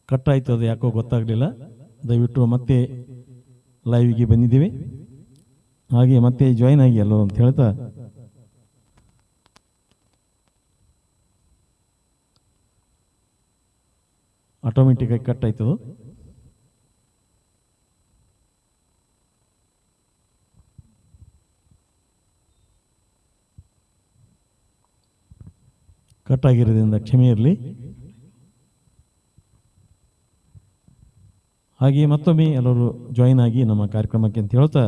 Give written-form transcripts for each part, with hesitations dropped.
ಕಟ್ಟಾಯಿತು, ಅದು ಯಾಕೋ ಗೊತ್ತಾಗಲಿಲ್ಲ. ದಯವಿಟ್ಟು ಮತ್ತೆ ಲೈವಿಗೆ ಬಂದಿದ್ದೀವಿ, ಹಾಗೆ ಮತ್ತೆ ಜಾಯಿನ್ ಆಗಿ ಅಲ್ಲೋ ಅಂತ ಹೇಳ್ತಾ ಆಟೋಮೆಟಿಕ್ಕಾಗಿ ಕಟ್ಟಾಯ್ತದು. ಕಟ್ಟಾಗಿರೋದ್ರಿಂದ ಕ್ಷಮೆ ಇರಲಿ. ಹಾಗೆ ಮತ್ತೊಮ್ಮೆ ಎಲ್ಲರೂ ಜಾಯಿನ್ ಆಗಿ ನಮ್ಮ ಕಾರ್ಯಕ್ರಮಕ್ಕೆ ಅಂತ ಹೇಳ್ತಾ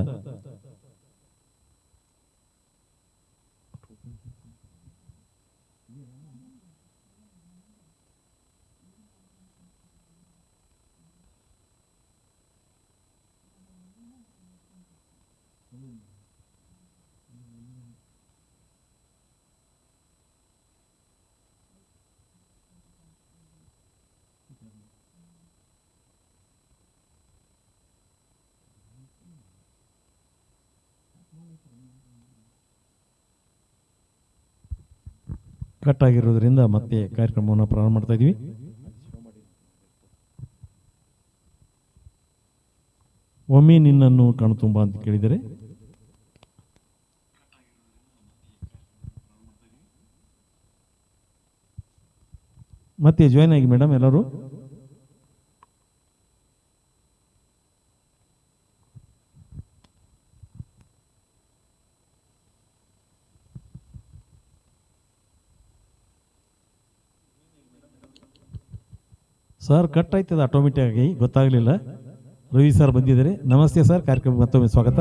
ಕಟ್ಟಾಗಿರೋದ್ರಿಂದ ಮತ್ತೆ ಕಾರ್ಯಕ್ರಮವನ್ನು ಪ್ರಾರಂಭ ಮಾಡ್ತಾ ಇದ್ದೀವಿ. ಒಮ್ಮೆ ನಿನ್ನನ್ನು ಕಣ್ತುಂಬ ಅಂತ ಕೇಳಿದರೆ ಮತ್ತೆ ಜಾಯಿನ್ ಆಗಿ ಮೇಡಮ್ ಎಲ್ಲರೂ. ಸರ್ ಕಟ್ ಆಯ್ತದ ಆಟೋಮೆಟಿಕ್ ಆಗಿ, ಗೊತ್ತಾಗಲಿಲ್ಲ. ರವಿ ಸರ್ ಬಂದಿದ್ದಾರೆ. ನಮಸ್ತೆ ಸರ್, ಕಾರ್ಯಕ್ರಮ ಮತ್ತೊಮ್ಮೆ ಸ್ವಾಗತ.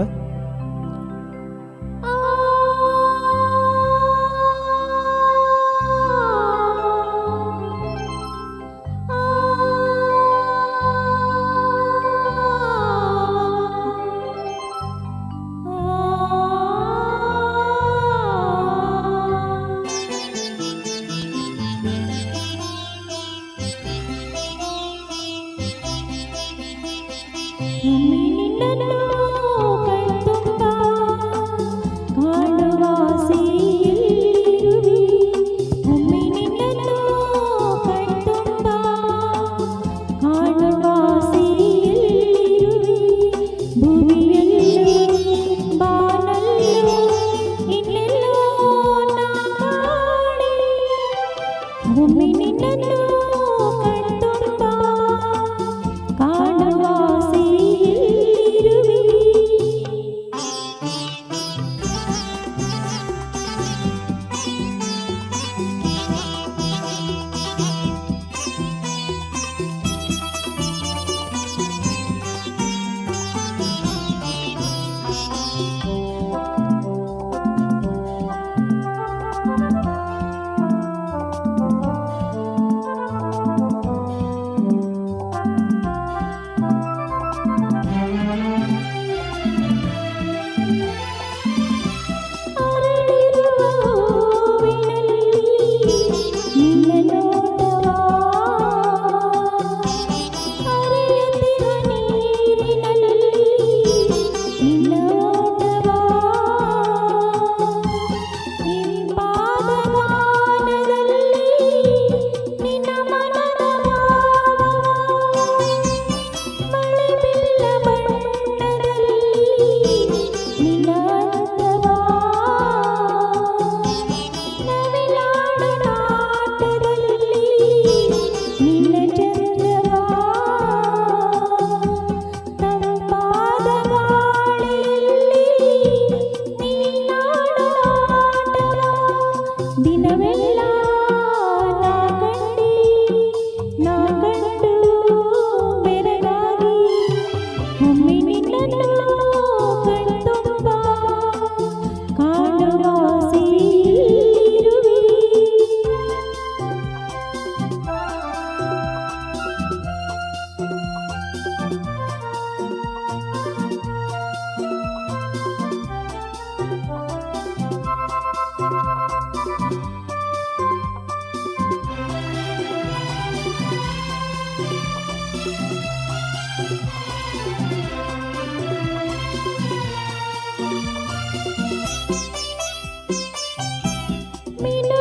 ನಿನ್ನ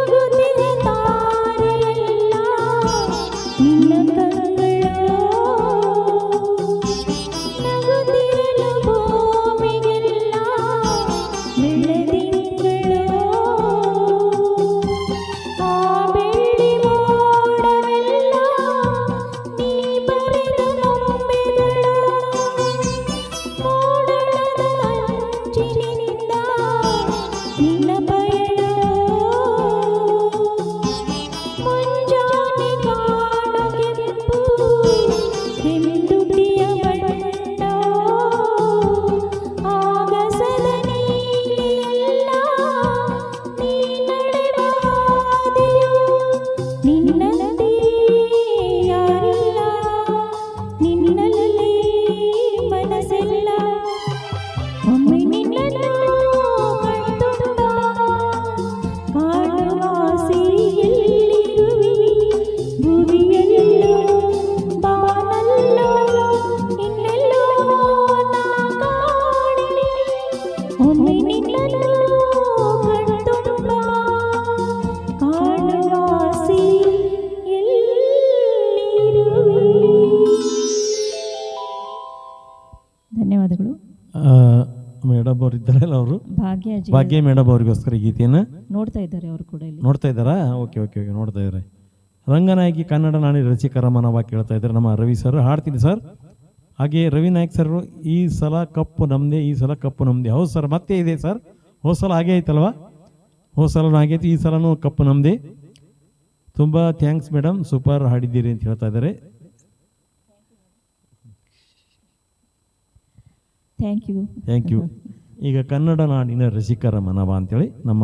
ಮೇಡಮ್ ಅವರು ಇದ್ದಾರಲ್ಲ ಅವರು ಭಾಗ್ಯ ಭಾಗ್ಯ ಮೇಡಮ್ ಅವರಿಗೋಸ್ಕರ ಗೀತೆಯನ್ನು ನೋಡ್ತಾ ಇದ್ದಾರೆ ಅವರು ಕೂಡ ಇಲ್ಲಿ. ನೋಡ್ತಾ ಇದ್ದಾರಾ? ಓಕೆ ಓಕೆ ಓಕೆ, ನೋಡ್ತಾ ಇದ್ದಾರೆ. ರಂಗನಾಯಕಿ ಕನ್ನಡ ನಾಡಿ ರಸಿಕರ ಮನವ ಕೇಳ್ತಾ ಇದ್ದಾರೆ ನಮ್ಮ ರವಿ ಸರ್. ಹಾಡ್ತೀನಿ ಸರ್. ಹಾಗೆ ರವಿ ನಾಯಕ್ ಸರ್, ಈ ಸಲ ಕಪ್ಪು ನಮ್ಮದೇ, ಈ ಸಲ ಕಪ್ಪು ನಮ್ಮದೇ. ಹೌದು ಸರ್, ಮತ್ತೆ ಇದೆ ಸರ್. ಹೋದ ಸಲ ಹಾಗೆ ಐತಲ್ವಾ? ಹೋದ ಸಲನೂ ಆಗೈತಿ, ಈ ಸಲನೂ ಕಪ್ಪು ನಮ್ಮದೇ. ತುಂಬ ಥ್ಯಾಂಕ್ಸ್ ಮೇಡಮ್, ಸೂಪರ್ ಹಾಡಿದ್ದೀರಿ ಅಂತ ಹೇಳ್ತಾ ಇದ್ದಾರೆ. Thank you. ಈಗ ಕನ್ನಡ ನಾಡಿನ ರಸಿಕರ ಮನವ ಅಂತೇಳಿ ನಮ್ಮ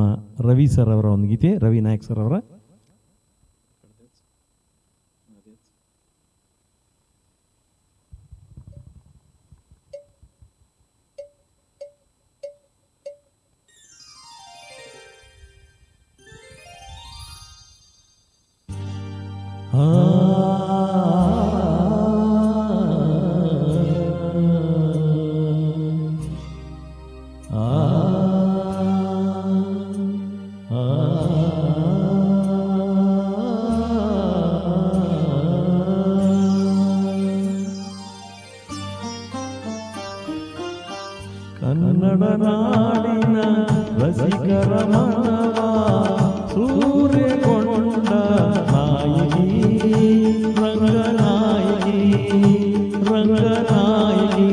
ರವಿ ಸರ್ ಅವರ ಒಂದು ಗೀತೆ, ರವಿ ನಾಯಕ್ ಸರ್ ಅವರ. ಕನ್ನಡ ನಾಡಿನ ರಸಿಕರ ಮನವ ಸೂರ್ಯಗೊಂಡ ನಾಯಕಿ ರಂಗನಾಯಕಿ ರಂಗನಾಯಕಿ.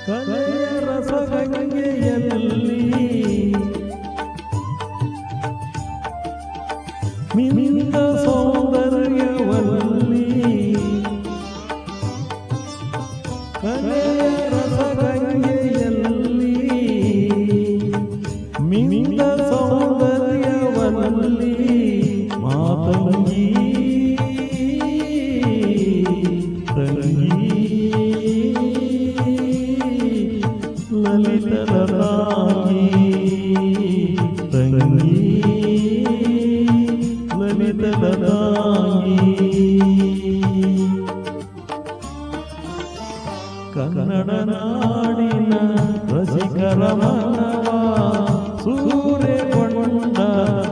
ಕಲೆಯ ರಸಗಂಗೆಯಲ್ಲಿ ಮಿಂದ ಸೌಂದರ್ಯವಲ್ಲಿ, ಕಲೆಯ ರಸಗಂಗೆಯಲ್ಲಿ ಮಿಂದ ಸೌಂದರ್ಯವಲ್ಲಿ ಮಾತಂಗಿ ತಂಗಿ ಲಲಿತದ ತಾಯಿ ತಂಗಿ ಲಲಿತದ ತಾಯಿ. ಕನ್ನಡ ನಾಡಿನ ರಸಿಕರ ಮನವ ಸೂರ್ಯಗೊಂಡ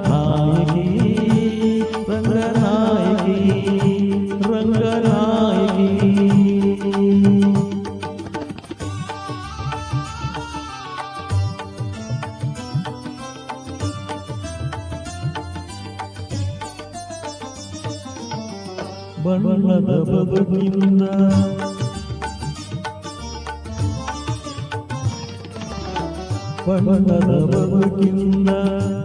ನಾಯಕಿ ರಂಗನಾಯಕಿ ರಂಗನಾಯಕಿ. ಬಣ್ಣದ ಬದುಕಿಂದ ಬಣ್ಣದ ಬದುಕಿಂದ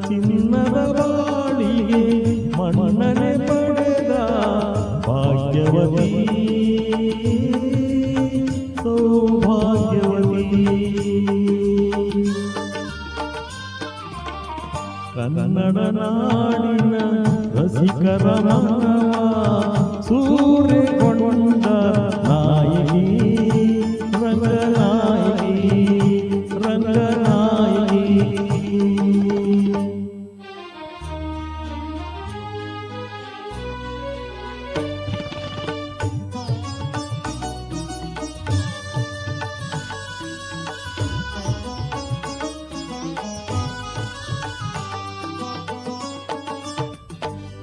ಚಿನ್ನದ ಬಾಳಿಗೆ ಮನ್ನಣೆ ಪಡೆದ ಭಾಗ್ಯವತಿ ಸೌಭಾಗ್ಯವತಿ. ಕನ್ನಡ ನಾಡಿನ ರಸಿಕರ ಮನವ ಸೂರ್ಯಗೊಂಡ ನಾಯಕಿ ರಂಗನಾಯಕಿ ರಂಗನಾಯಕಿ.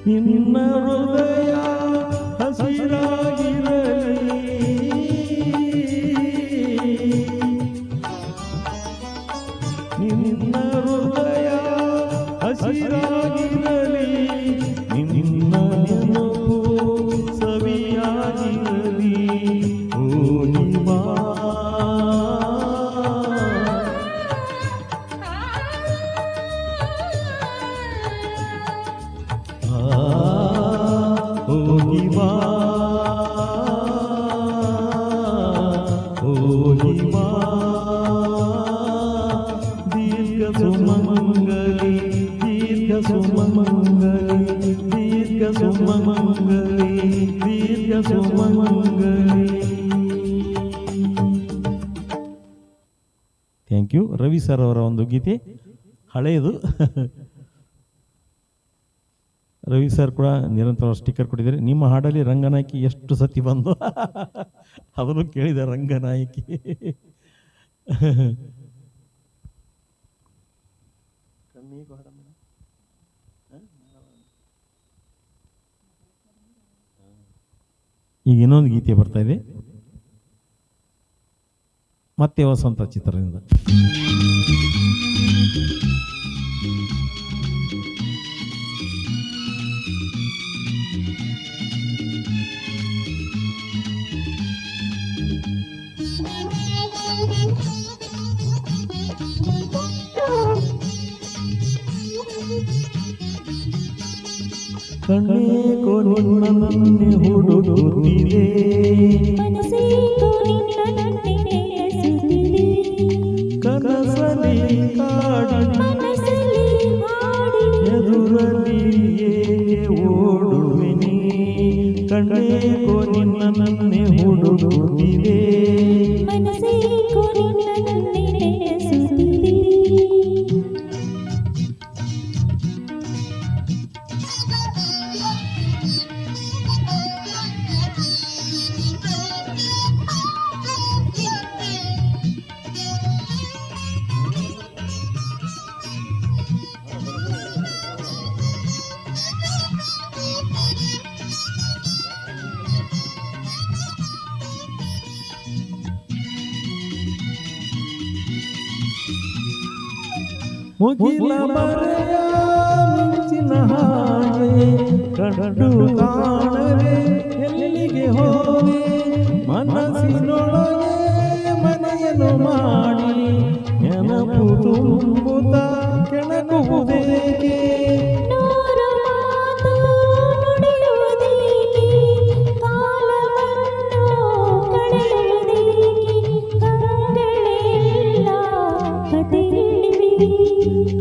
ನಿನ್ನ ಹೃದಯ ಹಸಿರಾಗಿರಲಿ, ನಿನ್ನ ಹೃದಯ ಹಸಿರಾಗಿರಲಿ, ನಿನ್ನ ನೆನಪು ಸವಿಯಾಗಿರಲಿ. ಓ ನಿಮಾ ಹೋಗಿವಾ ಹೋಗಿವಾ ದೀರ್ಘ ಸುಮಂಗಲಿ ದೀರ್ಘ ಸುಮಂಗಲಿ ದೀರ್ಘ ಸುಮಂಗಲಿ ದೀರ್ಘ ಸುಮಂಗಲಿ. Thank you. ರವಿ ಸರ್ ಅವರ ಒಂದು ಗೀತೆ ಹಳೆಯದು. ರವಿ ಸರ್ ಕೂಡ ನಿರಂತರ ಸ್ಟಿಕ್ಕರ್ ಕೊಟ್ಟಿದ್ದಾರೆ. ನಿಮ್ಮ ಹಾಡಲ್ಲಿ ರಂಗನಾಯಕಿ ಎಷ್ಟು ಸತಿ ಬಂದು ಅದನ್ನು ಕೇಳಿದ ರಂಗನಾಯಕಿ. ಈಗ ಇನ್ನೊಂದು ಗೀತೆ ಬರ್ತಾ ಇದೆ, ಮತ್ತೆ ವಸಂತ ಚಿತ್ರದಿಂದ. ಕಣ್ಣೇ ಕೊನಿನ್ನನ್ನೇ ಹುಡುಕುತ್ತಿದೆ, ಕನಸಲಿ ಕಾಡಿ ಎದುರಲ್ಲಿ ಏಕೆ ಓಡುವೆ ನೀ, ಕಣ್ಣೇ ಕೊನಿನ್ನನ್ನೇ ಹುಡುಕುತ್ತಿದೆ. ಮುಗಿಲ ಮರೆಯ ಮಿಂಚಿನ ಹಾಗೆ ಕಂಡು ಕಾಣದೆ ಎಲ್ಲಿಗೆ ಹೋದೆ, ಮನಸ್ಸಿನೊಳಗೆ ಮನೆಯನ್ನು ಮಾಡಿ ನೆನಪು ತುಂಬುತ್ತ ಕೆಣಕುವುದೇಕೆ.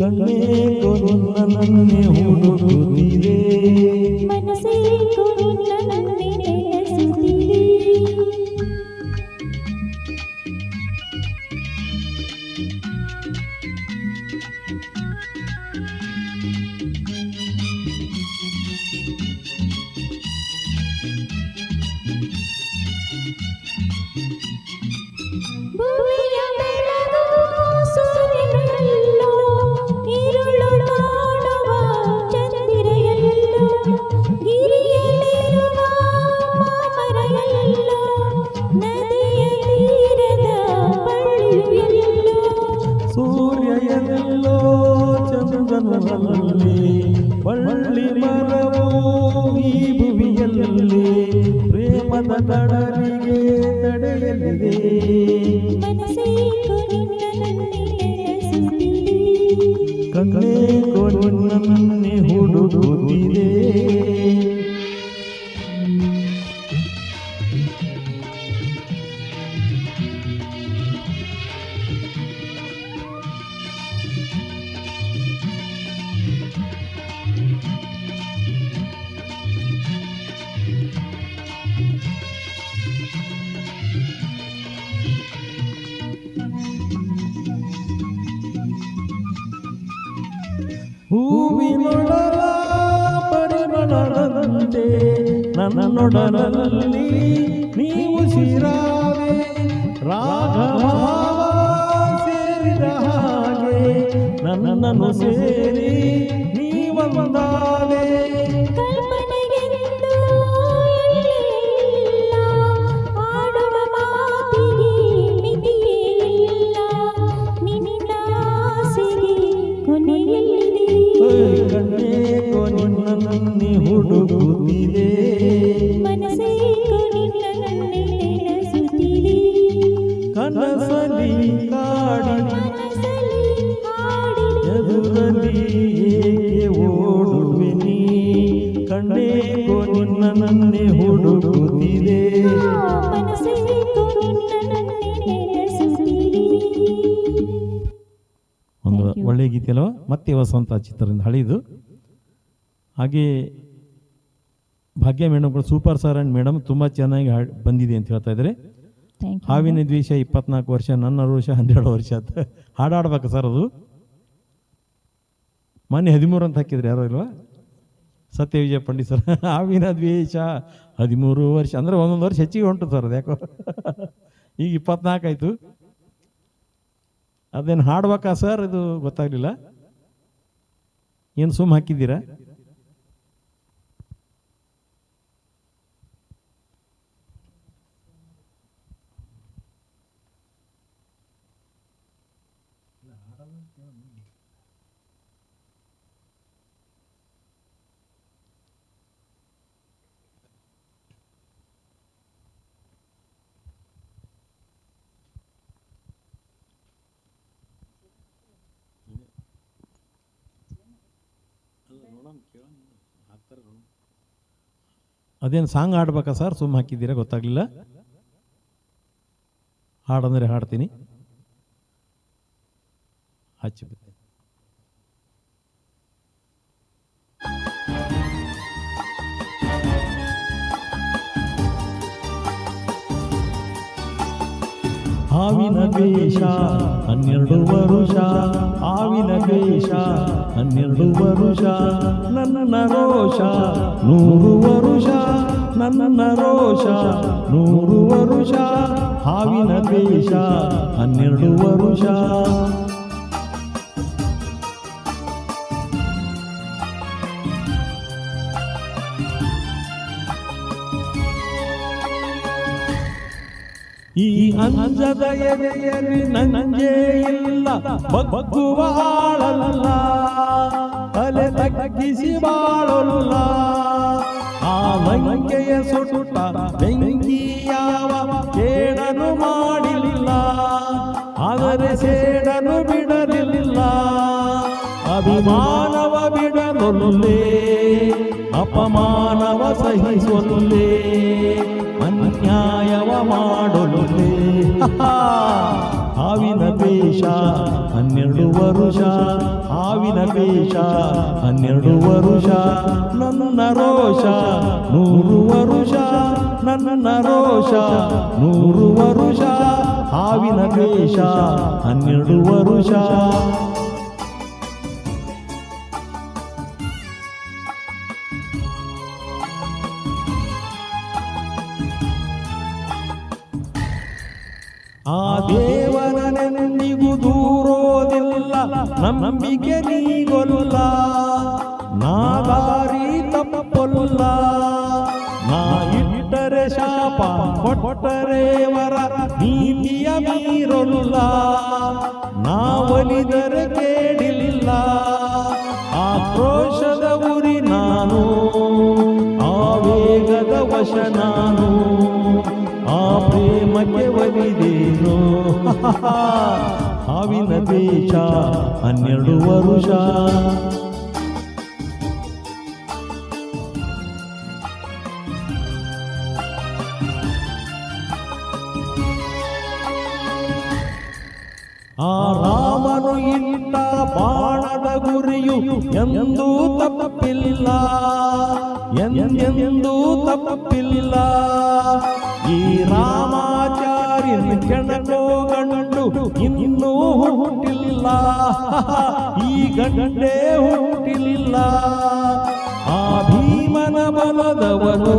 ಕಣ್ಣೇ ಕೊನಿನ್ನನ್ನೇ ಹುಡುಕುತ್ತಿದೆ, ಸೂರ್ಯ ಎಲ್ಲೋ ಚಂದ್ರನಲ್ಲಿ, ಬಳ್ಳಿ ಮರವು ಈ ಭುವಿಯಲ್ಲಿ, ಪ್ರೇಮದ ಕಡಲಿಗೆ ತಡೆಯಲಿದೆ. ಕಣ್ಣೇ ಕೊನಿನ್ನನ್ನೇ ಹುಡುಕುತ್ತಿದೆ. ಹೂವಿನೊಡಲ ಪರಿಮಳದಂತೆ ನನ್ನೊಡಲಲ್ಲಿ ನೀವು ಶಿರಾವೆ, ರಾಗಭಾವ ಸೇರಿದ ಹಾಗೆ ನನ್ನನ್ನು ಸೇರಿ ನೀವಂದಾವೆ. ಕಣ್ಣೇ ಕೊನಿನ್ನನ್ನೇ ಹುಡುಕುತ್ತಿದೆ, ಕನಸಲಿ ಕಾಡಿ ಎದುರಲ್ಲಿ ಏಕೆ ಓಡುವೆ ನೀ, ಕಣ್ಣೇ ಕೊನಿನ್ನನ್ನೇ ಹುಡುಕುತ್ತಿದೆ. ಒಂದು ಒಳ್ಳೆ ಗೀತೆ ಅಲ್ವಾ, ಮತ್ತೆ ವಸಂತ ಚಿತ್ರದಿಂದ ಹಳಿದು. ಹಾಗೆ ಭಾಗ್ಯ ಮೇಡಮ್ಗಳು ಸೂಪರ್ ಸರ್ ಆ್ಯಂಡ್ ಮೇಡಮ್ ತುಂಬ ಚೆನ್ನಾಗಿ ಬಂದಿದೆ ಅಂತ ಹೇಳ್ತಾ ಇದ್ದಾರೆ. ಹಾವಿನ ದ್ವೇಷ 24 ವರ್ಷ, ನನ್ನ ರೋಷ 12 ವರ್ಷ ಅಂತ ಹಾಡಾಡ್ಬೇಕು ಸರ್. ಅದು ಮೊನ್ನೆ 13 ಅಂತ ಹಾಕಿದ್ರೆ ಯಾರೋ ಇಲ್ವಾ, ಸತ್ಯ ವಿಜಯ ಪಂಡಿತ್ ಸರ್. ಹಾವಿನ ದ್ವೇಷ 13 ವರ್ಷ ಅಂದರೆ ಒಂದೊಂದು ವರ್ಷ ಹೆಚ್ಚಿಗೆ ಹೊಂಟು ಸರ್ ಅದು ಯಾಕೋ. ಈಗ 24 ಆಯಿತು. ಅದೇನು ಹಾಡ್ಬೇಕಾ ಸರ್ ಇದು ಗೊತ್ತಾಗಲಿಲ್ಲ. ಏನು ಸುಮ್ ಹಾಕಿದ್ದೀರಾ? ಅದೇನು ಸಾಂಗ್ ಹಾಡ್ಬೇಕಾ ಸರ್? ಸುಮ್ಮ ಹಾಕಿದ್ದೀರಾ? ಗೊತ್ತಾಗ್ಲಿಲ್ಲ. ಹಾಡಂದ್ರೆ ಹಾಡ್ತೀನಿ, ಹಚ್ಚಿ ಹಾವಿನ ವೇಷ 12 ವರುಷ, ಹಾವಿನ ವೇಷ 12 ವರುಷ, ನನ್ನ ರೋಷ 100 ವರುಷ, ನನ್ನ ರೋಷ 100 ವರುಷ, ಹಾವಿನ ವೇಷ 12 ವರುಷ. ಈ ಅಂಜದ ಎದೆಯಲ್ಲಿ ನಂಜೇ ಇಲ್ಲ, ಬಗ್ಗುವ ಆಳಲ್ಲ, ತಲೆ ತಗ್ಗಿಸಿ ಬಾಳಲ್ಲ. ಆ ಲಂಕೆಯ ಸುಟ್ಟ ಬೆಂಕಿ ಯಾವ ಕೇಡನು ಮಾಡಿಲ್ಲ, ಆದರೆ ಸೇಡನು ಬಿಡಲಿಲ್ಲ. ಅಭಿಮಾನವ ಬಿಡಲೊಲ್ಲೇ, ಅಪಮಾನವ ಸಹಿಸೊಲ್ಲೇ, ಅನ್ಯಾಯವ ಮಾಡಲೊಲ್ಲೇ. ಹಾವಿನ ವೇಷ 12 ವರುಷ, ಹಾವಿನ ವೇಷ 12 ವರುಷ, ನನ್ನ ರೋಷ 100 ವರುಷ, ನನ್ನ ರೋಷ 100 ವರುಷ, ಹಾವಿನ ವೇಷ 12 ವರುಷ. ಆ ದೇವರನೆಂದಿಗೂ ದೂರೋದಿಲ್ಲ, ನಂಬಿಕೆ ನೀಗೊಲ್ಲ, ನಾ ದಾರಿ ತಪ್ಪೊಲ್ಲ. ನಾ ಇಟ್ಟರೆ ಶಾಪ, ಕೊಟ್ಟರೆ ವರ, ನೀತಿಯ ಮೀರೊಲ್ಲ, ನಾ ಒಲಿದರೆ ಕೇಳಿಲ್ಲ. ಆಕ್ರೋಶದ ಉರಿ ನಾನು, ಆವೇಗದ ವಶ ನಾನು, ಆ ಪ್ರೇಮಕ್ಕೆ ಒಲಿದೇನು. ಹಾವಿನ ವೇಷ 12 ವರುಷ. ಆ ರಾಮನು ಇಟ್ಟ ಬಾಣದ ಗುರಿಯು ಎಂದೂ ತಪ್ಪಿಲ್ಲ, ಎಂದೆಂದೂ ತಪ್ಪಿಲ್ಲ. ಈ ರಾಮಾಚಾರ್ಯನ ಕೆಣಕೋ ಗಂಡು ಇನ್ನೂ ಹುಟ್ಟಿಲ್ಲ, ಈ ಗಂಡೇ ಹುಟ್ಟಿಲ್ಲ. ಆ ಭೀಮನ ಬಲದವನು,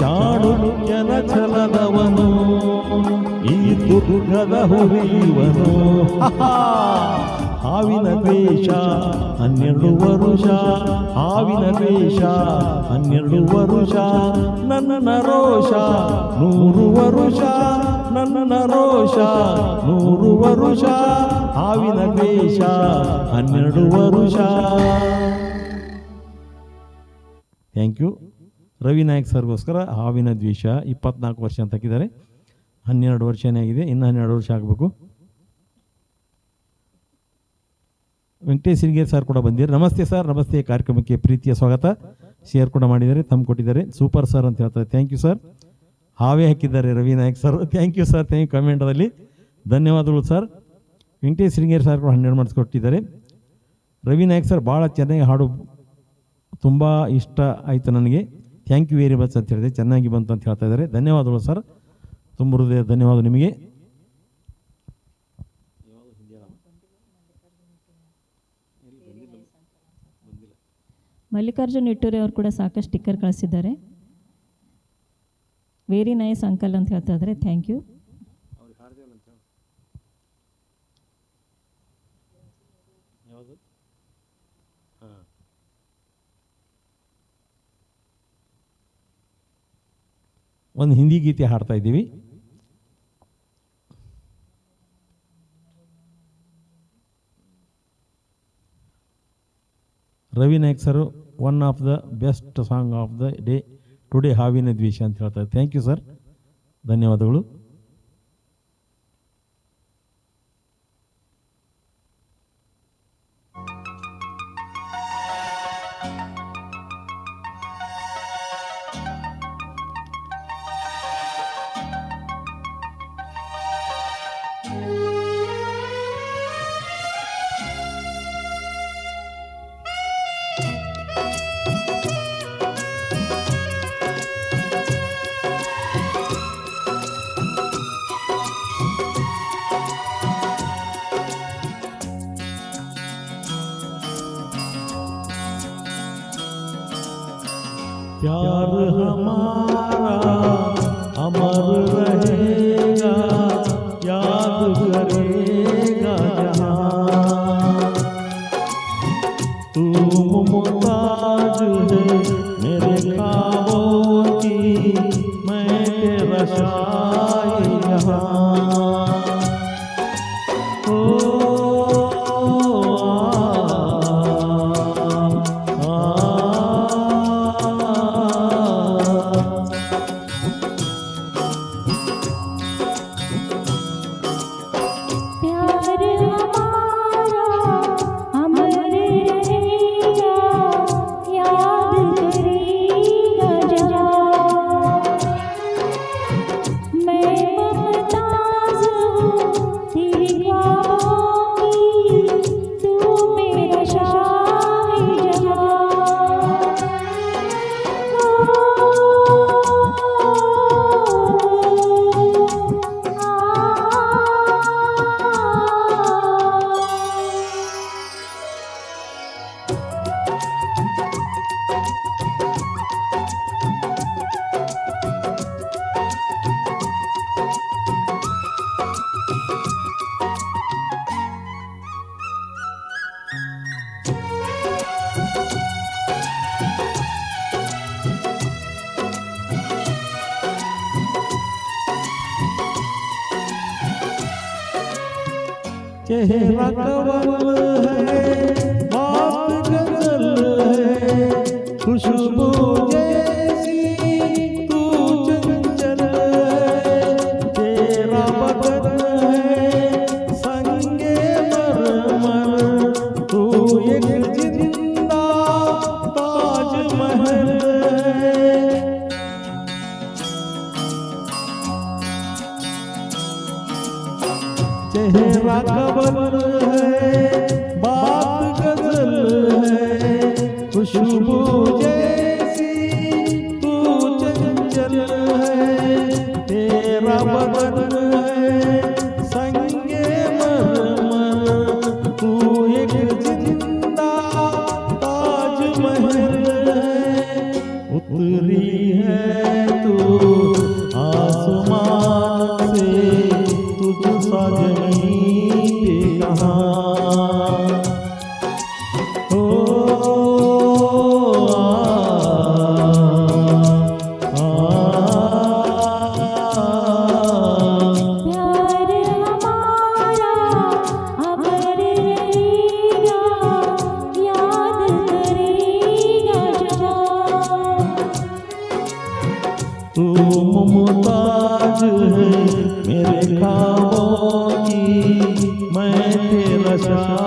ಚಾಣುಕ್ಯನ ಛಲದವನು, ಈ ದುರ್ಗದ ಹುರಿಯುವನು. ಹಾವಿನ ವೇಷ 12 ವರುಷ, ಹಾವಿನ ವೇಷ 12 ವರುಷ, ನನ್ನ ರೋಷ 100 ವರುಷ, ನನ್ನ ರೋಷ 100 ವರುಷ, ಹಾವಿನ ವೇಷ 12 ವರುಷ. Thank you. ರವಿ ನಾಯಕ್ ಸರ್ಗೋಸ್ಕರ ಹಾವಿನ ದ್ವೇಷ 24 ವರ್ಷ ಅಂತ ಹಾಕಿದ್ದಾರೆ. 12 ವರ್ಷನೇ ಆಗಿದೆ, ಇನ್ನು 12 ವರ್ಷ ಆಗಬೇಕು. ವೆಂಕಟೇಶ್ ಸಿರಿಗೇರ್ ಸರ್ ಕೂಡ ಬಂದಿದ್ದಾರೆ. ನಮಸ್ತೆ ಸರ್, ನಮಸ್ತೆ. ಕಾರ್ಯಕ್ರಮಕ್ಕೆ ಪ್ರೀತಿಯ ಸ್ವಾಗತ. ಶೇರ್ ಕೂಡ ಮಾಡಿದ್ದಾರೆ, ತಮ್ಮ ಕೊಟ್ಟಿದ್ದಾರೆ. ಸೂಪರ್ ಸರ್ ಅಂತ ಹೇಳ್ತಾರೆ. Thank you sir. ಹಾವೇ ಹಾಕಿದ್ದಾರೆ Ravi Nayak sir. Thank you sir, thank you. ಕಮೆಂಟಲ್ಲಿ ಧನ್ಯವಾದಗಳು ಸರ್. ವೆಂಕಟೇಶ್ ಸಿರಿಗೇರ್ ಸರ್ ಕೂಡ 12 ಮಾರ್ಕ್ಸ್ ಕೊಟ್ಟಿದ್ದಾರೆ. ರವಿ ನಾಯಕ್ ಸರ್ ಭಾಳ ಚೆನ್ನಾಗಿ ಹಾಡು, ತುಂಬ ಇಷ್ಟ ಆಯಿತು ನನಗೆ. ಥ್ಯಾಂಕ್ ಯು ವೆರಿ ಮಚ್ ಅಂತ ಹೇಳಿದೆ. ಚೆನ್ನಾಗಿ ಬಂತು ಅಂತ ಹೇಳ್ತಾ ಇದ್ದಾರೆ. ಧನ್ಯವಾದಗಳು ಸರ್, ತುಂಬ ಹೃದಯ ಧನ್ಯವಾದ ನಿಮಗೆ. ಮಲ್ಲಿಕಾರ್ಜುನ್ ನಿಟ್ಟೂರಿ ಅವರು ಕೂಡ ಸಾಕಷ್ಟು ಸ್ಟಿಕ್ಕರ್ ಕಳಿಸಿದ್ದಾರೆ. ವೆರಿ ನೈಸ್ ಅಂಕಲ್ ಅಂತ ಹೇಳ್ತಾ ಇದ್ದಾರೆ. Thank you. ಒಂದು ಹಿಂದಿ ಗೀತೆ ಹಾಡ್ತಾ ಇದ್ದೀವಿ. Ravi Naik sir, one of the best song of the day today ಹಾವಿನ ದ್ವೇಷ ಅಂತ ಹೇಳ್ತಾರೆ. ಥ್ಯಾಂಕ್ ಯು ಸರ್, ಧನ್ಯವಾದಗಳು. प्यार हमारा अमर रहेगा, याद करेगा जहां। तू मुमताज है मेरे ख्वाबों की, मैं तेरा शायद चेहरा कवल है, बात गजल है, खुशबू जैसी तू चंचल है। तेरा बदन है संगे मरमर, तू एक जिंदा ताजमहल है। चेहरा कवल है, बात गजल है, खुशबू जैसी तू चंचल है। तेरा बदन है संगे मरमर, तू एक जिंदा ताजमहल है। उतरी है तू आसमान से, तुझसा जमीन पे कहाँ हो। प्यार हमारा अमर रहेगा, याद करेगा जहां। तू मुमताज है मेरे ख्वाबों की, मैं तेरा शायद।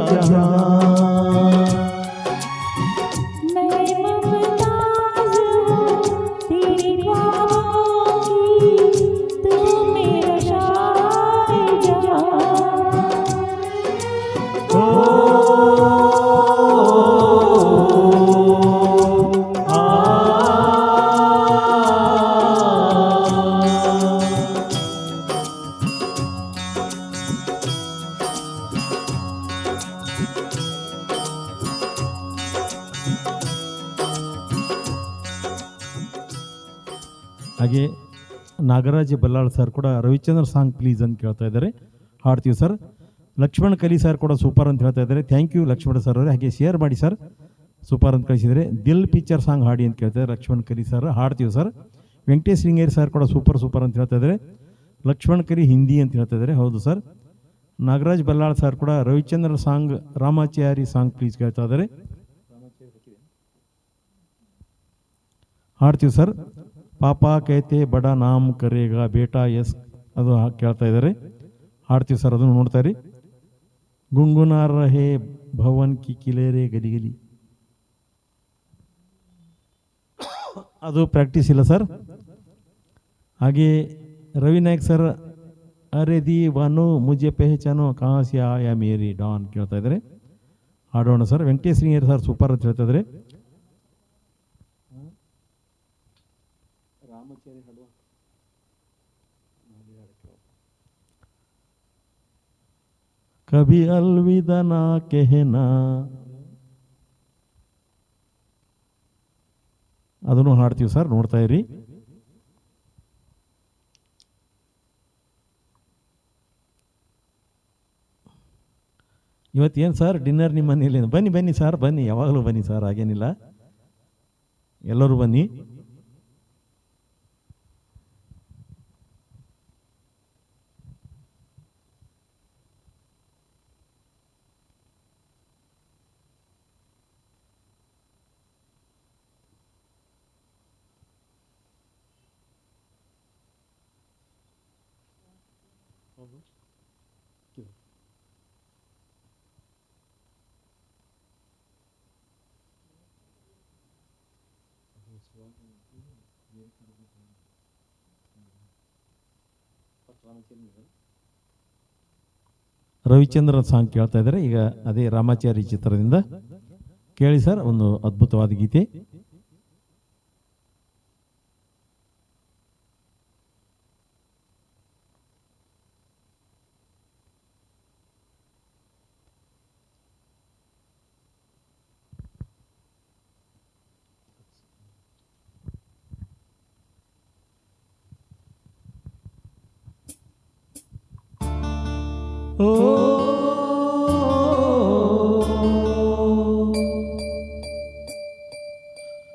जहां मैं मुमताज हूँ तेरे ख्वाबों की, तू मेरा शाहजहां। ಹಾಗೆ ನಾಗರಾಜ್ ಬಲ್ಲಾಳ್ ಸರ್ ಕೂಡ ರವಿಚಂದ್ರ ಸಾಂಗ್ ಪ್ಲೀಸ್ ಅಂತ ಕೇಳ್ತಾ ಇದ್ದಾರೆ, ಹಾಡ್ತೀವಿ ಸರ್. ಲಕ್ಷ್ಮಣ್ ಕಲಿ ಸರ್ ಕೂಡ ಸೂಪರ್ ಅಂತ ಹೇಳ್ತಾ ಇದ್ದಾರೆ, ಥ್ಯಾಂಕ್ ಯು ಲಕ್ಷ್ಮಣ್ ಸರ್ ಅವರೇ. ಹಾಗೆ ಶೇರ್ ಮಾಡಿ ಸರ್, ಸೂಪರ್ ಅಂತ ಕಳಿಸಿದರೆ. ದಿಲ್ ಪಿಕ್ಚರ್ ಸಾಂಗ್ ಹಾಡಿ ಅಂತ ಕೇಳ್ತಾರೆ ಲಕ್ಷ್ಮಣ್ ಕಲಿ ಸರ್, ಹಾಡ್ತೀವಿ ಸರ್. ವೆಂಕಟೇಶ್ ಶೃಂಗೇರಿ ಸರ್ ಕೂಡ ಸೂಪರ್ ಸೂಪರ್ ಅಂತ ಹೇಳ್ತಾ ಇದ್ದಾರೆ. ಲಕ್ಷ್ಮಣ್ ಕಲಿ ಹಿಂದಿ ಅಂತ ಹೇಳ್ತಾ ಇದ್ದಾರೆ, ಹೌದು ಸರ್. ನಾಗರಾಜ್ ಬಲ್ಲಾಳ್ ಸರ್ ಕೂಡ Ravichandra song Ramachari song please ಕೇಳ್ತಾ ಇದ್ದಾರೆ, ಹಾಡ್ತೀವಿ ಸರ್. ಪಾಪಾ ಕೈತೆ ಬಡ ನಾಮ್ ಕರೇಗ ಬೇಟಾ ಎಸ್ ಅದು ಕೇಳ್ತಾ ಇದ್ದಾರೆ, ಹಾಡ್ತೀವಿ ಸರ್, ಅದನ್ನು ನೋಡ್ತಾ ಇರಿ. ಗುಂಗುನಾರ ರಹೇ ಭವನ್ ಕಿ ಕಿಲೇರೆ ಗಲಿ ಗಲಿ, ಅದು ಪ್ರಾಕ್ಟೀಸ್ ಇಲ್ಲ ಸರ್. ಹಾಗೆ ರವಿ ನಾಯಕ್ ಸರ್ ಅರೆ ದೀವಾನು ಮುಜೆ ಪೆಹಚಾನೋ ಕಾಸಿ ಆಯಾ ಮೇರಿ ಡಾನ್ ಕೇಳ್ತಾ ಇದ್ದಾರೆ, ಹಾಡೋಣ ಸರ್. ವೆಂಕಟೇಶ್ ಶ್ರೀಯರ್ ಸರ್ ಸೂಪರ್ ಅಂತ ಹೇಳ್ತಾ ಇದ್ದಾರೆ. ಕಭಿ ಅಲ್ವಿದ ನಾ ಕೆಹನಾ, ಅದನ್ನು ಹಾಡ್ತೀವಿ ಸರ್, ನೋಡ್ತಾ ಇರಿ. ಇವತ್ತೇನು ಸರ್ ಡಿನ್ನರ್ ನಿಮ್ಮ ಮನೇಲಿ? ಬನ್ನಿ ಬನ್ನಿ ಸರ್, ಬನ್ನಿ, ಯಾವಾಗಲೂ ಬನ್ನಿ ಸರ್, ಹಾಗೇನಿಲ್ಲ, ಎಲ್ಲರೂ ಬನ್ನಿ. ರವಿಚಂದ್ರ ಸಾಂಗ್ ಕೇಳ್ತಾ ಇದ್ದಾರೆ ಈಗ. ಅದೇ ರಾಮಾಚಾರಿ ಚಿತ್ರದಿಂದ ಕೇಳಿ ಸರ್, ಒಂದು ಅದ್ಭುತವಾದ ಗೀತೆ. ಓ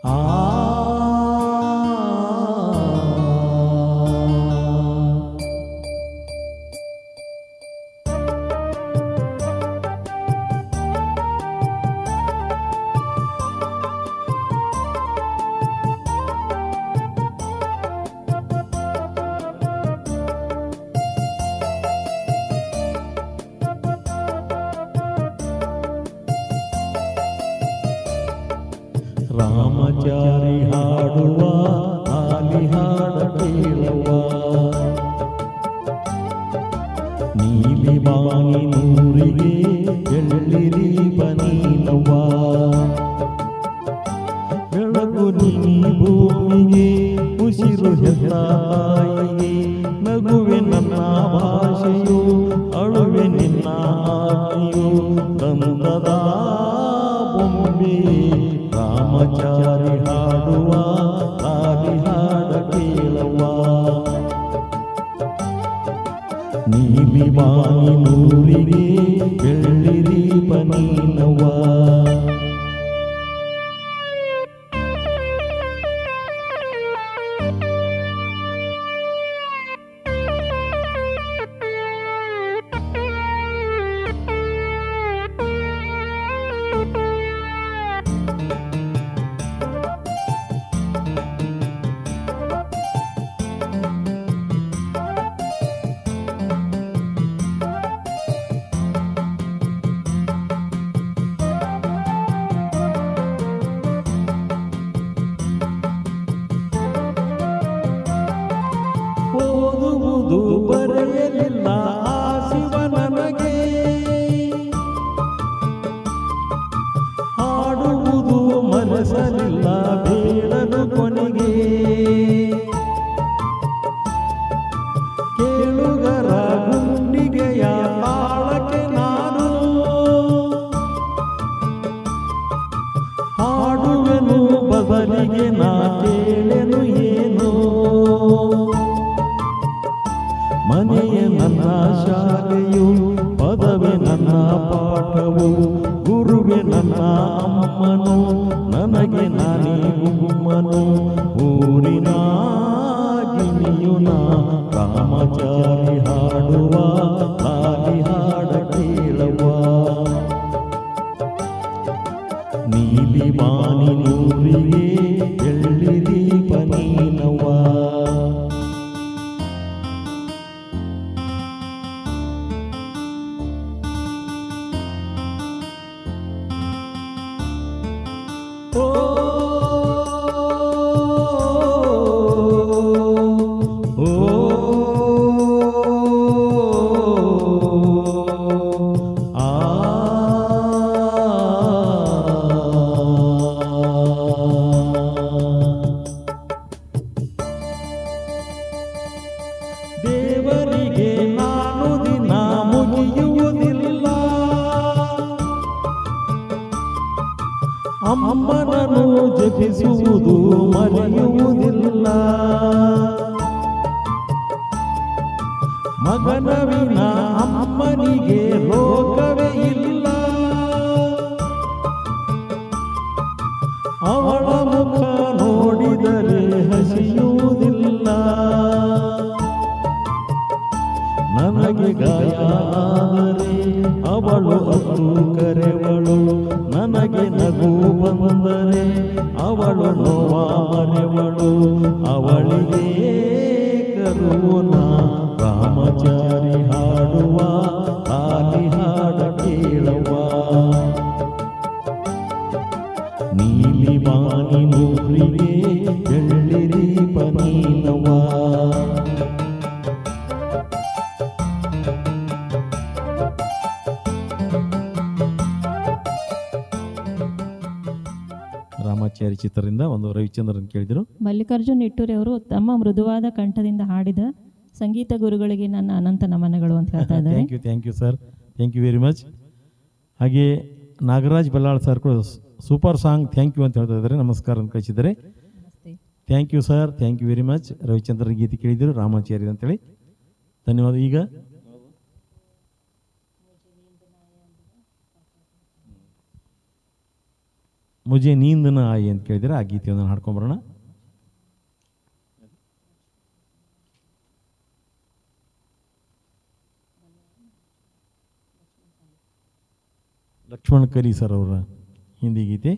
ಆ ರಾಮಚಾರಿ ಹಾಡುವ ಆಲಿ ಹಾಡ ಕೇಳುವ, ನೀಲಿ ಬಾನಿ ನೂರಿಗೆ ಎಳ್ಳಿರಿ ಬನೀನವ್ವ, ಬೆಳಗು ನೀ ಭೂಮಿಗೆ ಉಸಿರು ಹೆತ್ತ ತಾಯಿಗೆ, ನಗುವೆ ನನ್ನ ಭಾಷೆಯು ಅಳುವೆ ನಿನ್ನ ಆಜ್ಞೆಯು, ತಂದದ ಬೊಂಬೆ ರಾಮಚಾರಿ ಹಾಡುವ ಆಲಿ ಹಾಡ ಕೇಳುವ, ನೀಲಿ ಬಾನಿ ನೂರಿಗೆ ಬೆಳ್ಳಿರಿ ಬನೀನವ್ವ. ಮನೆಯೇ ನನ್ನ ಶಾಲೆಯು, ಪದವೇ ನನ್ನ ಪಾಠವು, ಗುರುವೇ ನನ್ನ ಅಮ್ಮನು, ನನಗೆ ನಾನೇ ಗುಮ್ಮನು. ಊರಿನ ಗಿಣಿಯುನ ರಾಮಚಾರಿ ಹಾಡುವ ಲಾಲಿ ಹಾಡ ಕೇಳವ. ನೀಲಿ ಬಾನಿ ನೂರಿಗೆ ಎಳ್ಳಿರಿ ಪನೀನವ. ಓ ಓ ಆ ದೇವರಿಗೆ ನಾನು ದಿನ ಮುಗಿಯುವುದಿಲ್ಲ, ಅಮ್ಮನನ್ನು ಜಪಿಸುವುದು ಮರೆಯುವುದಿಲ್ಲ. ಮಗನ ವಿನ ಅಮ್ಮನಿಗೆ ಲೋಕವೇ ಇಲ್ಲ, ಅವಳ ಮುಖ ನೋಡಿದರೆ ಹಸಿಯುವುದಿಲ್ಲ. ನನಗೆ ಗಾಯ ಆದರೆ ಅವಳು ಅತ್ತು ಕರೆವಳು, ನನಗೆ ನಗು ಬಂದರೆ ಅವಳು ನೋವ ಮರೆವಳು. ಅವಳಿಗೆ ಕರುಣ ರಾಮಚಾರಿ ಹಾಡುವ ಲಾಲಿ ಹಾಡ ಕೇಳವ. ನೀಲಿ ಬಾನಿ ನೂರಿಗೆ ಎಳ್ಳಿರಿ ಪನೀನವ. ರಾಮಾಚಾರಿ ಚಿತ್ರದಿಂದ ಒಂದು ರವಿಚಂದ್ರನ್ ಕೇಳಿದರು. ಮಲ್ಲಿಕಾರ್ಜುನ್ ನಿಟ್ಟೂರಿ ಅವರು ತಮ್ಮ ಮೃದುವಾದ ಕಂಠದಿಂದ ಹಾಡಿದ ಸಂಗೀತ ಗುರುಗಳಿಗೆ ನನ್ನ ಅನಂತ ನಮನಗಳು ಅಂತ ಹೇಳ್ತಾ ಇದ್ದಾರೆ. Thank you sir, thank you very much. ಹಾಗೆ ನಾಗರಾಜ್ ಬಲ್ಲಾಳ್ ಸರ್ ಕೂಡ ಸೂಪರ್ ಸಾಂಗ್ ಥ್ಯಾಂಕ್ ಯು ಅಂತ ಹೇಳ್ತಾ ಇದ್ದಾರೆ, ನಮಸ್ಕಾರ ಅಂತ ಕಳಿಸಿದ್ದಾರೆ. Thank you sir, thank you very much. Ravichandran ಗೀತೆ ಕೇಳಿದರು ರಾಮಾಚಾರಿ ಅಂತೇಳಿ, ಧನ್ಯವಾದ. ಈಗ ಮುಜೆ ನೀಂದನ ಆಯಿ ಅಂತ ಕೇಳಿದರೆ ಆ ಗೀತೆಯನ್ನು ಹಾಡ್ಕೊಂಬರೋಣ. ಲಕ್ಷ್ಮಣ್ ಕರಿ ಸರ್ ಅವರ ಹಿಂದಿ ಗೀತೆ.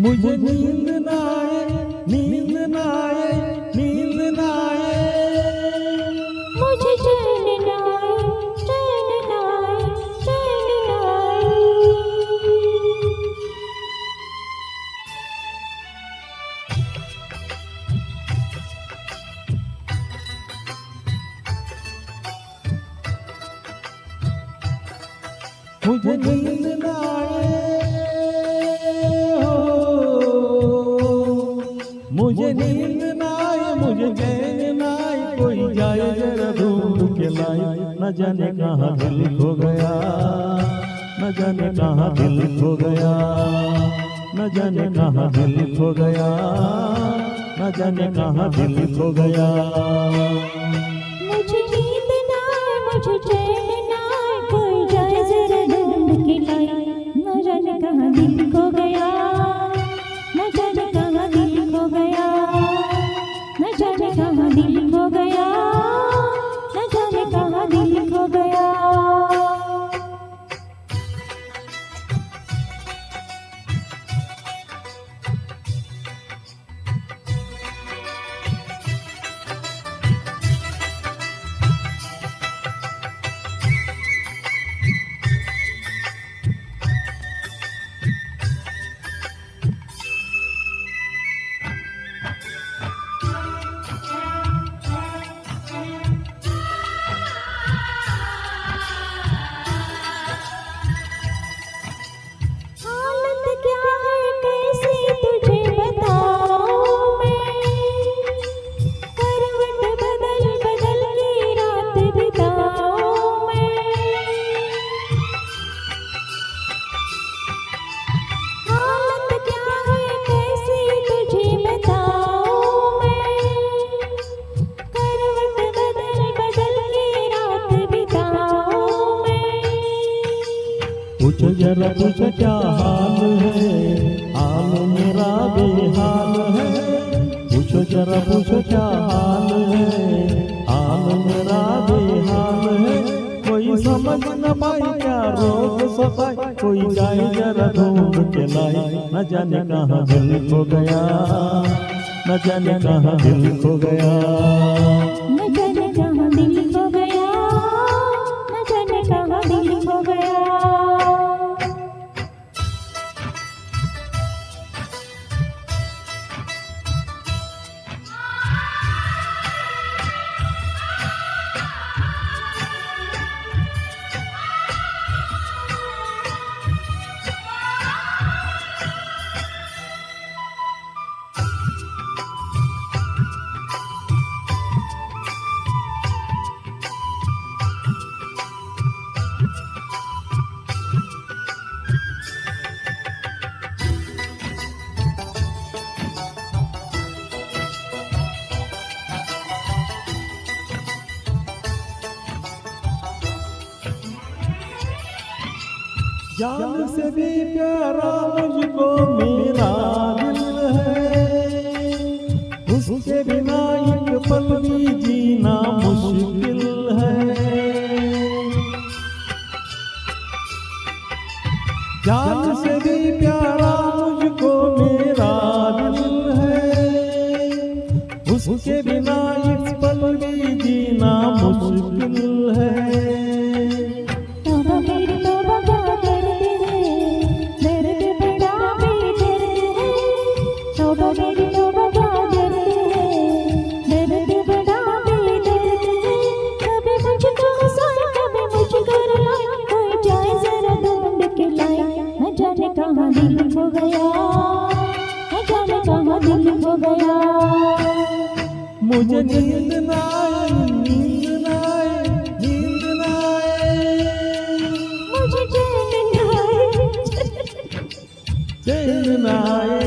मुझे नींद ना आए, नींद ना आए, नींद ना आए, मुझे चैन ना आए, चैन ना आए, चैन ना आए। मुझे नींद ना आए, हो जाने कहाँ दिल खो गया, न जाने कहाँ दिल खो गया, न जाने कहाँ दिल खो गया, न जाने कहाँ दिल खो गया। मुझे नींद ना आए, मुझे चैन ना आए, कोई जाए जरा ढूंढ के लाए। न जाने कहाँ दिल खो गया, न जाने कहाँ दिल खो गया, न जाने कहाँ दिल खो गया, न जाने कहाँ दिल खो गया। हालत क्या है कैसे तुझे बताऊं मैं, करवट बदल बदल के रात बिताऊं मैं। हालत क्या है कैसे तुझे बताऊं मैं, करवट बदल बदल के रात बिताऊं मैं। पूछो जरा पूछो क्या हाल है, हाल मेरा बेहाल है। पूछो जरा पूछो क्या हाल है, हाल मेरा बेहाल है। कोई समझ न पाए क्या रोग सताए, कोई जाए जरा ढूंढ के लाए। न जाने कहाँ दिल खो गया, न जाने कहाँ दिल खो गया। न जाने कहाँ दिल खो गया, न जाने कहाँ दिल खो गया। जान से भी प्यारा मुझको मेरा दिल है, उसके बिना एक पल भी जीना मुश्किल है। जान से भी प्यारा मुझको मेरा दिल है, उसके बिना एक पल भी जीना मुश्किल है। तौबा मेरी तौबा क्या दर्द है, दर्द बड़ा बेदर्द है। तौबा मेरी तौबा क्या दर्द है, दर्द बड़ा बेदर्द है। कभी मुझको हंसाए, कभी मुझको रुलाए, कोई जाए जरा ढूंढ के लाए। न जाने कहाँ दिल खो गया, न जाने कहाँ दिल खो गया। मुझे नींद ना आए, नींद ना आए, नींद ना आए, मुझे चैन ना आए, चैन ना आए।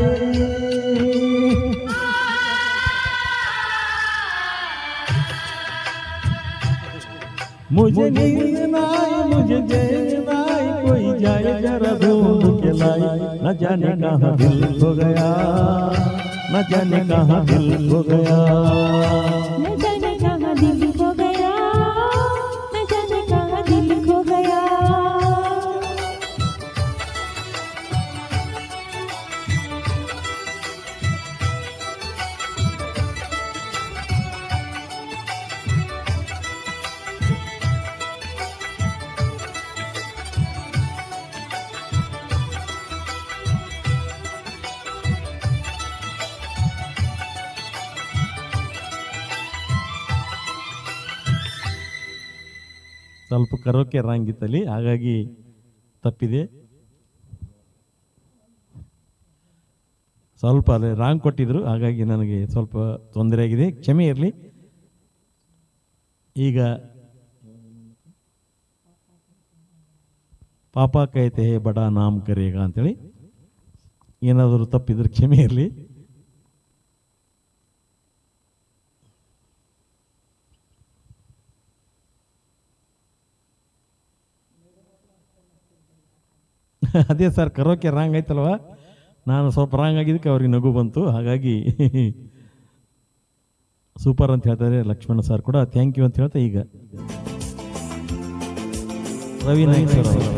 मुझे नींद ना आए, मुझे चैन ना आए, कोई जाए जरा ढूंढ के लाए। न जाने कहाँ दिल खो गया, न जाने कहाँ दिल खो गया। न जाने कहाँ दिल खो गया, न जाने कहाँ दिल खो गया। ಸ್ವಲ್ಪ ಕರೋಕೆ ರಾಂಗಿತ್ತಲ್ಲಿ, ಹಾಗಾಗಿ ತಪ್ಪಿದೆ. ಸ್ವಲ್ಪ ಅಲ್ಲಿ ರಾಂಗ್ ಕೊಟ್ಟಿದ್ರು, ಹಾಗಾಗಿ ನನಗೆ ಸ್ವಲ್ಪ ತೊಂದರೆ ಆಗಿದೆ, ಕ್ಷಮೆ ಇರಲಿ. ಈಗ ಪಾಪ ಕೈತೆ ಹೇ ಬಡ ನಾಮ್ ಕರೇಗ ಅಂತೇಳಿ. ಏನಾದರೂ ತಪ್ಪಿದ್ರೆ ಕ್ಷಮೆ ಇರಲಿ. ಅದೇ ಸರ್, ಕರೋಕೆ ರಾಂಗ್ ಆಯ್ತಲ್ವ, ನಾನು ಸ್ವಲ್ಪ ರಾಂಗ್ ಆಗಿದ್ದಕ್ಕೆ ಅವ್ರಿಗೆ ನಗು ಬಂತು. ಹಾಗಾಗಿ ಸೂಪರ್ ಅಂತ ಹೇಳ್ತಾರೆ ಲಕ್ಷ್ಮಣ ಸರ್ ಕೂಡ. ಥ್ಯಾಂಕ್ ಯು ಅಂತ ಹೇಳ್ತಾ ಈಗ ರವಿ ನಾಯ್ಕ್ ಸರ್ ಅವರು.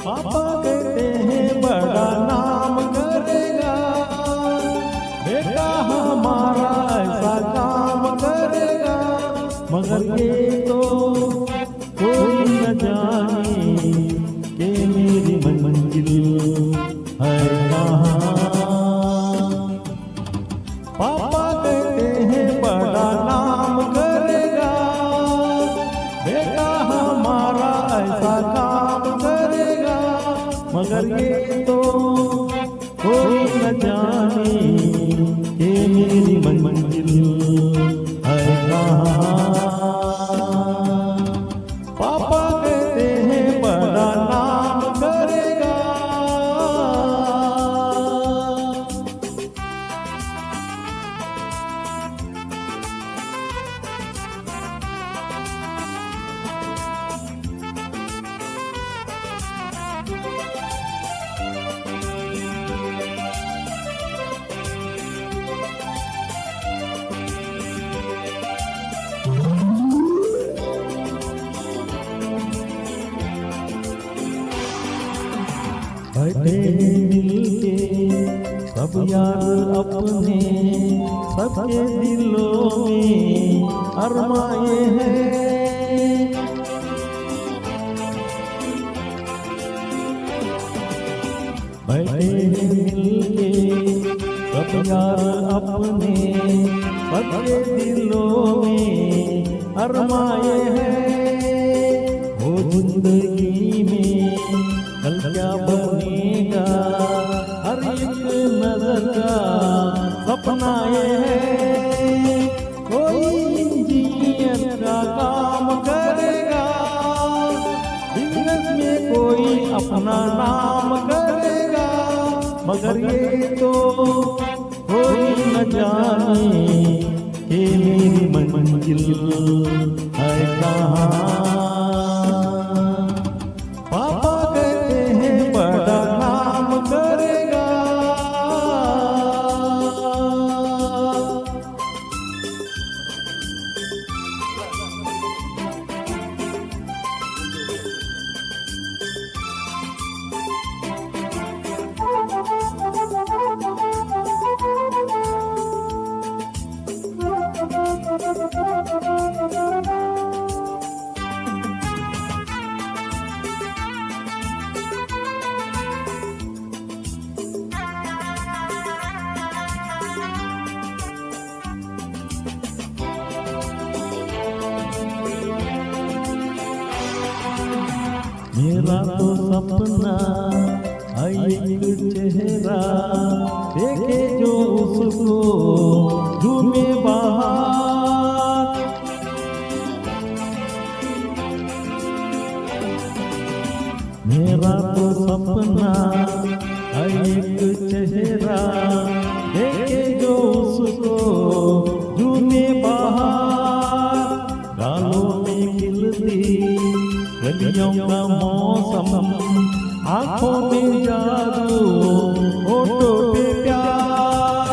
पापा कहते हैं बड़ा नाम करेगा, बेटा हमारा ऐसा काम करेगा, मगर ये तो कोई न जाने कि मेरी मंजिल है कहाँ। पापा कहते हैं बड़ा नाम करेगा, बेटा हमारा ऐसा काम करेगा, मगर ये तो कोई न जाने कि मेरी मंजिल है कहाँ। पापा कहते हैं बड़ा नाम करेगा। बैठे मिलके सब यार अपने, सबके दिलों में अरमाए हैं। बैठे मिलके सब यार अपने, सबके दिलों में अरमाए हैं। वो जिंदगी में कल क्या बनेगा, हर एक नजर का सपना ये है। कोई इंजीनियर का काम करेगा, बिजनेस में कोई अपना नाम करेगा, मगर ये तो कोई न जाने कि मेरी मंजिल है कहाँ। मेरा तो सपना एक चेहरा देखे जो उसको झूमे बाहर। मेरा तो सपना एक चेहरा देखे जो उसको झूमे बाहर। गालों में खिलती गलियों का मौसम, आंखों में जादू, होठों पे प्यार,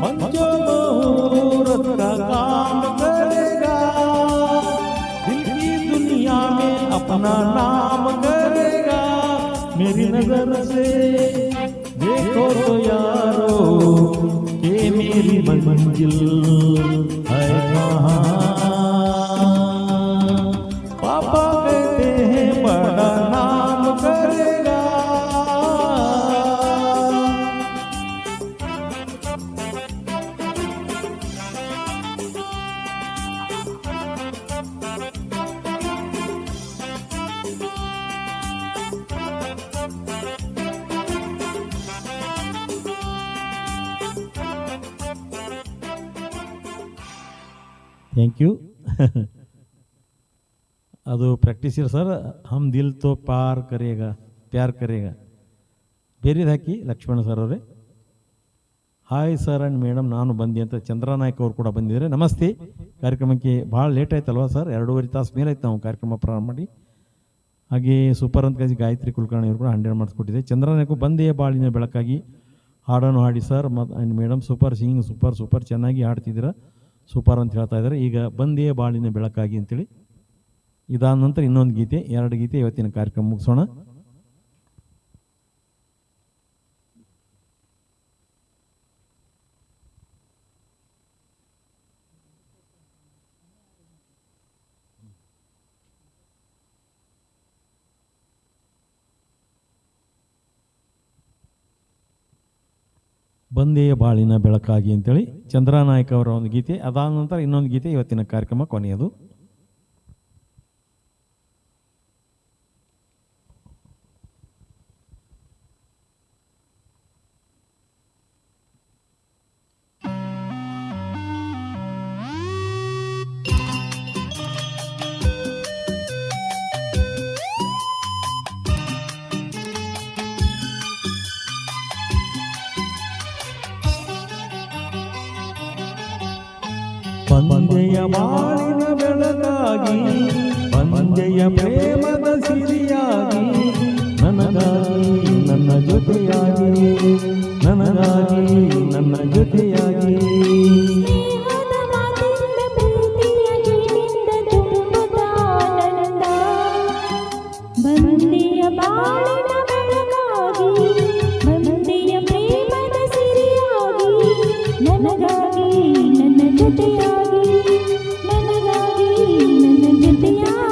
मंचो मुहूर्त दुनिया में अपना नाम करेगा। मेरी नजर से देखो तो यारो कि मेरी मंजिल है कहाँ। पापा कहते हैं बड़ा नाम करेगा। Thank you. ಅದು ಪ್ರಾಕ್ಟೀಸ್ ಇಲ್ಲ ಸರ್. ಹಮ್ ದಿಲ್ ತೋ ಪ್ಯಾರ್ ಕರೇಗ ಬೇರೆದು ಹಾಕಿ ಲಕ್ಷ್ಮಣ ಸರ್ ಅವರೇ. ಹಾಯ್ ಸರ್ ಆ್ಯಂಡ್ ಮೇಡಮ್, ನಾನು ಬಂದೆ ಅಂತ ಚಂದ್ರನಾಯ್ಕ ಅವರು ಕೂಡ ಬಂದಿದ್ದಾರೆ. ನಮಸ್ತೆ. ಕಾರ್ಯಕ್ರಮಕ್ಕೆ ಭಾಳ ಲೇಟ್ ಆಯ್ತಲ್ವಾ ಸರ್? 2.5 ತಾಸು ಮೇಲೆ ಆಯ್ತು ನಾವು ಕಾರ್ಯಕ್ರಮ ಪ್ರಾರಂಭ ಮಾಡಿ. ಹಾಗೆ ಸೂಪರ್ ಅಂತ ಕಳಿಸಿ ಗಾಯತ್ರಿ ಕುಲಕರ್ಣಿ ಅವರು ಕೂಡ 100 ಮಾಡಿಸ್ಕೊಟ್ಟಿದೆ. ಚಂದ್ರನಾಯ್ಕ ಬಂದೇ ಬಾಳಿನ ಬೆಳಕಾಗಿ ಹಾಡನ್ನು ಹಾಡಿ sir and madam. Super singing, super ಚೆನ್ನಾಗಿ ಹಾಡ್ತಿದ್ದೀರಾ, ಸೂಪರ್ ಅಂತ ಹೇಳ್ತಾ ಇದ್ದಾರೆ. ಈಗ ಬಂದೇ ಬಾಳಿನ ಬೆಳಕಾಗಿ ಅಂತೇಳಿ ಇದಾದ ನಂತರ ಇನ್ನೊಂದು ಗೀತೆ, 2 ಗೀತೆ ಇವತ್ತಿನ ಕಾರ್ಯಕ್ರಮ ಮುಗಿಸೋಣ. ಬಂದೇ ಬಾಳಿನ ಬೆಳಕಾಗಿ ಅಂತೇಳಿ ಚಂದ್ರನಾಯ್ಕ ಅವರ ಒಂದು ಗೀತೆ. ಅದಾದ ನಂತರ ಇನ್ನೊಂದು ಗೀತೆ, ಇವತ್ತಿನ ಕಾರ್ಯಕ್ರಮ ಕೊನೆಯದು. ಬಂದೆಯ ಬಾಳಿನ ಬೆಳಕಾಗಿ, ಬಂದೆಯ ಪ್ರೇಮದ ಸಿರಿಯಾಗಿ, ನನಗಾಗಿ ನನ್ನ ಜೊತೆಯಾಗಿ, ನನಗಾಗಿ ನನ್ನ ಜೊತೆಯಾಗಿ. ಸ್ನೇಹದ ಮಾತಿಂದ ಪ್ರೀತಿಯ ಜೀವಿಂದ ತುಂಬುತ್ತ ಆನಂದ. ಬಂದೆಯ ಬಾಳಿನ ಬೆಳಕಾಗಿ, ಬಂದೆಯ ಪ್ರೇಮದ ಸಿರಿಯಾಗಿ, ನನಗಾಗಿ ನನ್ನ ಜೊತೆಯಾಗಿ, ನನಗಾಗಿ ನನ್ನ ಜೊತೆಯಾಗಿ.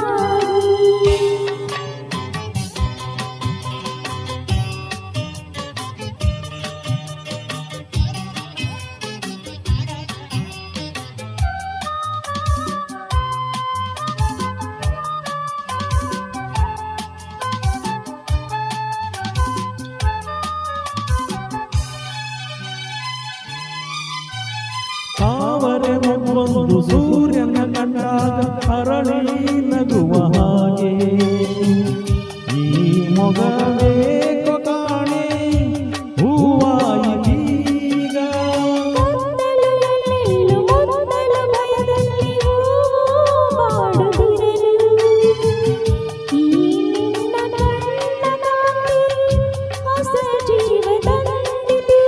ತಾವರೆ ಒಂದು ಸೂರ್ಯನ ಕಂಡಾಗ ಅರಳಿ ನಗುವ ಹಾಗೆ, ಈ ಮೊಗವೇಕೋ ಕಾಣೆ ಹೂವಾಯಿತೀಗ. ಕತ್ತಲೆಯಲ್ಲೆಲ್ಲೂ ಮೊದಲ ಭಯದಲ್ಲಿ ಬಾಡುತ್ತಿರಲು, ಈ ನಿನ್ನ ಕಣ್ಣ ಕಾಂತಿ ಹೊಸ ಜೀವ ತಂದಿತು.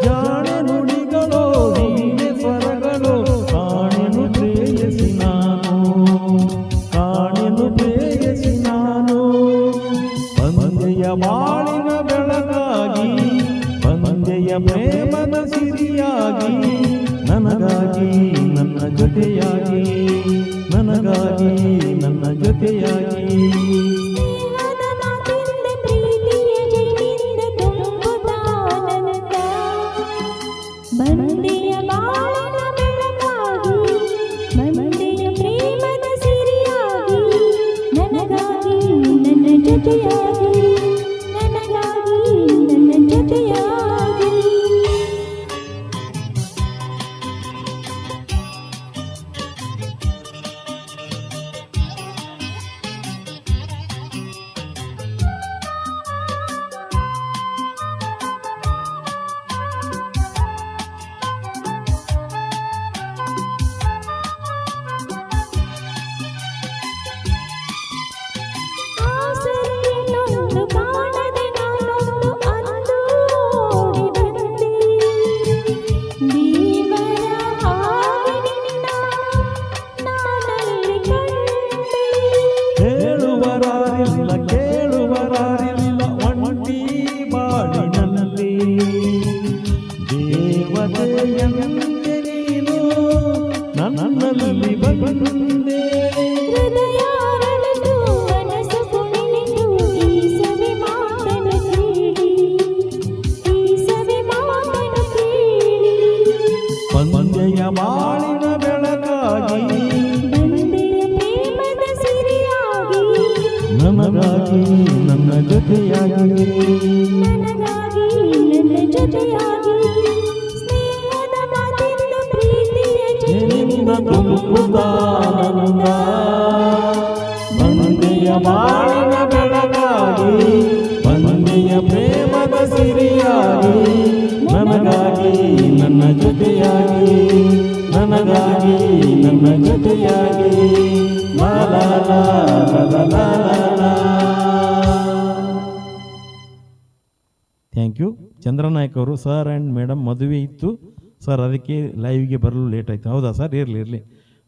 ಜಾಣೆ ನುಡಿಗಳು, ಹೀಗೆ ಸ್ವರಗಳು, ಕಾಣೆನು ಪ್ರೇಯಸಿ ನಾನು, ಕಾಣೆನು ಪ್ರೇಯಸಿ ನಾನು. ಬಂದೆಯ ಬಾಳಿನ ಬೆಳಕಾಗಿ, ಬಂದೆಯ ಪ್ರೇಮದ ಸಿರಿಯಾಗಿ, ನನಗಾಗಿ ನನ್ನ ಜೊತೆಯಾಗಿ, ನನಗಾಗಿ ನನ್ನ ಜೊತೆಯಾಗಿ. ಸ್ನೇಹದ ಮಾತಿಂದ ಪ್ರೀತಿಯ ಜೀವಿಂದ ತುಂಬುತ್ತ ಆನಂದ. ಬಂದೆಯ ಬಾಳಿನ ಬೆಳಕಾಗಿ, ಬಂದೆಯ ಪ್ರೇಮದ ಸಿರಿಯಾಗಿ, ನನಗಾಗಿ ನನ್ನ ಜೊತೆಯಾಗಿ, ನನಗಾಗಿ ನನ್ನ ಜೊತೆಯಾಗಿ. ಆಸರೆಯಲ್ಲಿ ಹೇಳುವರಾರಿಲ್ಲ ಕೇಳುವರಾರಿಲ್ಲ ಒಂಟಿ ಬಾಳಿನಲ್ಲಿ ದೇವತೆಯಂತೆ ನೀನು ನನ್ನಲ್ಲಿ ಬಂದೆ ಹೃದಯಾರಳಿತು ಮನಸ್ಸು ಕುಣಿತು ಈ ಸವಿ ಮಾತನ್ನು ಕೇಳಿ ಈ ಸವಿ ಮಾತನ್ನು ಕೇಳಿ ಪಂದ್ಯ ಬಾಳಿನ ಬೆಳಕಾಗಿ ಬಂದೆಯ ಪ್ರೇಮದ ಸಿರಿಯಾಗಿ ನನಗಾಗಿ ನನ್ನ ಜೊತೆಯಾಗಿ ನನಗಾಗಿ ನನ್ನ ಜೊತೆಯಾಗಿ ಸ್ನೇಹದ ಮಾತೆಂದು ಪ್ರೀತಿಯ ನಿನ್ನ ಜೊತೆ ತುಂಬುತ್ತಾನಂದ ಬಂದೆಯ ಬಾಳಿನ ಬೆಳಗಾಗಿ ಬಂದೆಯ ಪ್ರೇಮದ ಸಿರಿಯಾಗಿ ನನಗಾಗಿ ನನ್ನ ಜೊತೆಯಾಗಿ ನನಗಾಗಿ ನನ್ನ ಜೊತೆಯಾಗಿ ಲಾ ಲಾ ಲಾ ಲಾ ಲಾ ಲಾ. Thank you. ಚಂದ್ರನಾಯಕ್ ಅವರು ಸರ್ ಆ್ಯಂಡ್ ಮೇಡಮ್ ಮದುವೆ ಇತ್ತು ಸರ್, ಅದಕ್ಕೆ ಲೈವ್ಗೆ ಬರಲು ಲೇಟ್ ಆಯಿತು. ಹೌದಾ ಸರ್? ಇರಲಿ.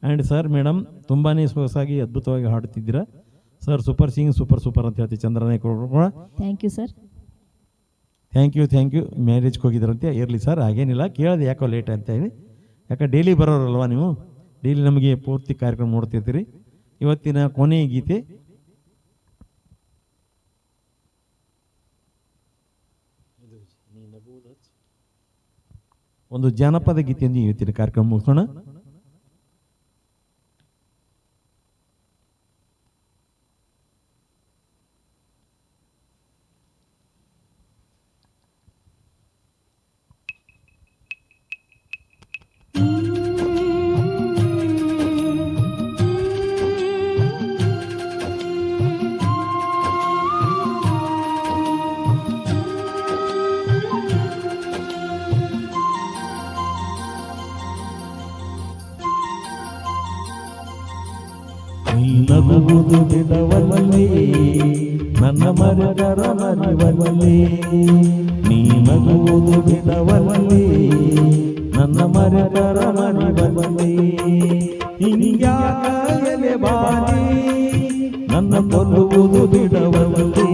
ಆ್ಯಂಡ್ ಸರ್ ಮೇಡಮ್ ತುಂಬಾ ಸೊಗಸಾಗಿ ಅದ್ಭುತವಾಗಿ ಹಾಡುತ್ತಿದ್ದೀರಾ ಸರ್. ಸೂಪರ್ ಸಿಂಗ್ ಸೂಪರ್ ಅಂತ ಹೇಳ್ತೀವಿ ಚಂದ್ರನಾಯಕ್ ಅವರು ಕೂಡ. Thank you sir. Thank you. ಮ್ಯಾರೇಜ್ಗೆ ಹೋಗಿದ್ರಂತೆ. ಇರಲಿ ಸರ್, ಹಾಗೇನಿಲ್ಲ. ಕೇಳಿದೆ ಯಾಕೋ ಲೇಟ್ ಅಂತ ಹೇಳಿ. ಯಾಕೆ ಡೈಲಿ ಬರೋರಲ್ವಾ ನೀವು? ಡೈಲಿ ನಮಗೆ ಪೂರ್ತಿ ಕಾರ್ಯಕ್ರಮ ನೋಡ್ತಿರ್ತೀರಿ. ಇವತ್ತಿನ ಕೊನೆಯ ಗೀತೆ ಒಂದು ಜಾನಪದ ಗೀತೆಯನ್ನು ಇವತ್ತಿನ ಕಾರ್ಯಕ್ರಮ ಮುಗಿಸೋಣ. ನಗುವುದು ಬಿಡವಲ್ಲಿ ನನ್ನ ಮರದರ ಮರಿವಲ್ಲಿ, ನೀ ನಗುವುದು ಬಿಡವಲ್ಲಿ ನನ್ನ ಮರದರ ಮರಿವಲ್ಲಿ, ಹಿಂಗ್ಯಾಕಲೆ ಬಾರಿ ನನ್ನ ಕೊಲ್ಲುವುದು ಬಿಡವಲ್ಲಿ.